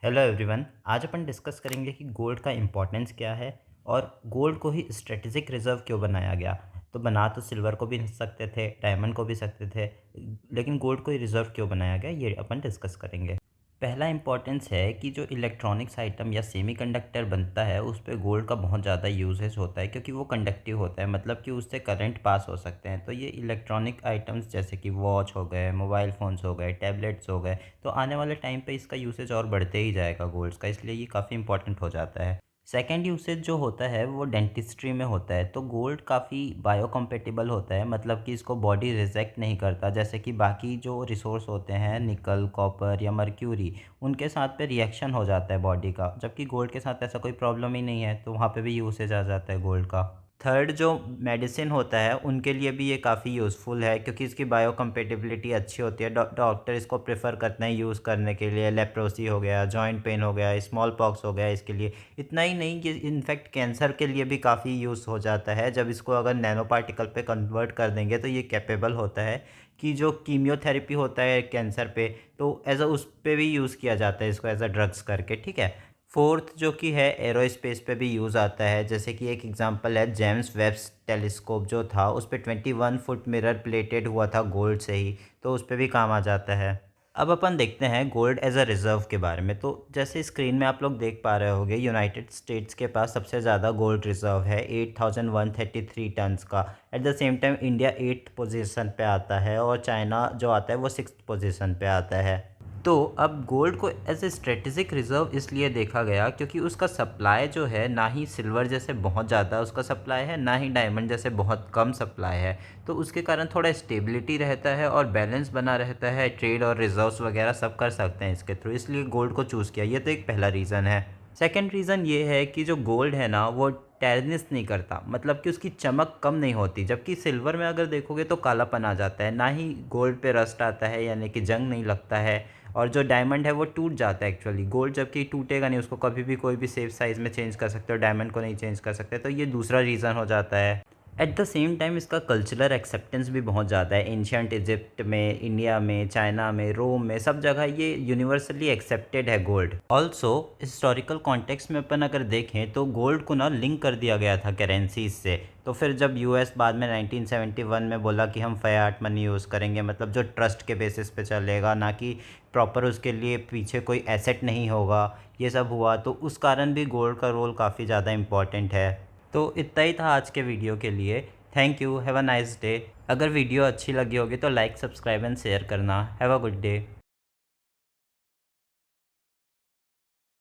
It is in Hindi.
Hello everyone. आज अपन डिस्कस करेंगे कि गोल्ड का इम्पोर्टेंस क्या है और गोल्ड को ही स्ट्रेटेजिक रिजर्व क्यों बनाया गया। तो बना तो सिल्वर को भी सकते थे, डायमंड को भी सकते थे, लेकिन गोल्ड को ही रिजर्व क्यों बनाया गया ये अपन डिस्कस करेंगे। पहला इम्पोर्टेंस है कि जो इलेक्ट्रॉनिक्स आइटम या सेमीकंडक्टर बनता है उस पे गोल्ड का बहुत ज़्यादा यूजेज होता है, क्योंकि वो कंडक्टिव होता है, मतलब कि उससे करंट पास हो सकते हैं। तो ये इलेक्ट्रॉनिक आइटम्स जैसे कि वॉच हो गए, मोबाइल फ़ोन्स हो गए, टैबलेट्स हो गए, तो आने वाले टाइम पे इसका यूसेज और बढ़ते ही जाएगा गोल्ड्स का, इसलिए ये काफ़ी इंपॉर्टेंट हो जाता है। सेकेंड यूसेज जो होता है वो डेंटिस्ट्री में होता है। तो गोल्ड काफ़ी बायोकम्पेटिबल होता है, मतलब कि इसको बॉडी रिजेक्ट नहीं करता, जैसे कि बाकी जो रिसोर्स होते हैं निकल, कॉपर या मर्क्यूरी, उनके साथ पे रिएक्शन हो जाता है बॉडी का, जबकि गोल्ड के साथ ऐसा कोई प्रॉब्लम ही नहीं है, तो वहाँ पे भी यूसेज आ जाता है गोल्ड का। थर्ड जो मेडिसिन होता है उनके लिए भी ये काफ़ी यूज़फुल है, क्योंकि इसकी बायोकम्पेटिबिलिटी अच्छी होती है। डॉक्टर इसको प्रेफर करते हैं यूज़ करने के लिए। लेप्रोसी हो गया, जॉइंट पेन हो गया, स्मॉल पॉक्स हो गया, इसके लिए। इतना ही नहीं कि इनफैक्ट कैंसर के लिए भी काफ़ी यूज़ हो जाता है। जब इसको अगर नैनो पार्टिकल पे कन्वर्ट कर देंगे तो ये कैपेबल होता है कि जो कीमियोथेरेपी होता है कैंसर पे, तो एज अ उस पे भी यूज़ किया जाता है इसको एज अ ड्रग्स करके, ठीक है। फोर्थ जो कि है एरोस्पेस पे भी यूज़ आता है, जैसे कि एक एग्जांपल है जेम्स वेब्स टेलीस्कोप जो था, उस पे 21 फुट मिरर प्लेटेड हुआ था गोल्ड से ही, तो उस पे भी काम आ जाता है। अब अपन देखते हैं गोल्ड एज अ रिजर्व के बारे में। तो जैसे स्क्रीन में आप लोग देख पा रहे होंगे, यूनाइटेड स्टेट्स के पास सबसे ज़्यादा गोल्ड रिजर्व है 8133 टन्स का। At the same time India 8th position पे आता है और चाइना जो आता है वो 6th पोजीशन पे आता है। तो अब गोल्ड को एज ए स्ट्रेटेजिक रिजर्व इसलिए देखा गया क्योंकि उसका सप्लाई जो है ना ही सिल्वर जैसे बहुत ज़्यादा उसका सप्लाई है, ना ही डायमंड जैसे बहुत कम सप्लाई है। तो उसके कारण थोड़ा स्टेबिलिटी रहता है और बैलेंस बना रहता है। ट्रेड और रिजर्व्स वगैरह सब कर सकते हैं इसके थ्रू, इसलिए गोल्ड को चूज़ किया। ये तो एक पहला रीज़न है। सेकंड रीज़न ये है कि जो गोल्ड है ना वो टैनिश नहीं करता, मतलब कि उसकी चमक कम नहीं होती। जबकि सिल्वर में अगर देखोगे तो कालापन आ जाता है, ना ही गोल्ड पे रस्ट आता है, यानी कि जंग नहीं लगता है। और जो डायमंड है वो टूट जाता है एक्चुअली। गोल्ड जबकि टूटेगा नहीं, उसको कभी भी कोई भी सेफ साइज़ में चेंज कर सकते हो, डायमंड को नहीं चेंज कर सकते। तो ये दूसरा रीज़न हो जाता है। एट द सेम टाइम इसका कल्चरल एक्सेप्टेंस भी बहुत ज़्यादा है। एंशियंट इजिप्ट में, इंडिया में, चाइना में, रोम में, सब जगह ये यूनिवर्सली एक्सेप्टेड है गोल्ड। ऑल्सो हिस्टोरिकल कॉन्टेक्स्ट में अपन अगर देखें तो गोल्ड को ना लिंक कर दिया गया था करेंसीज से। तो फिर जब यूएस बाद में 1971 में बोला कि हम फ़िएट मनी यूज़ करेंगे, मतलब जो ट्रस्ट के बेसिस पे चलेगा, ना कि प्रॉपर उसके लिए पीछे कोई एसेट नहीं होगा, ये सब हुआ, तो उस कारण भी गोल्ड का रोल काफ़ी ज़्यादा इम्पॉर्टेंट है। तो इतना ही था आज के वीडियो के लिए। Thank you, have a nice day. अगर वीडियो अच्छी लगी होगी तो लाइक, सब्सक्राइब एंड शेयर करना। Have a good day.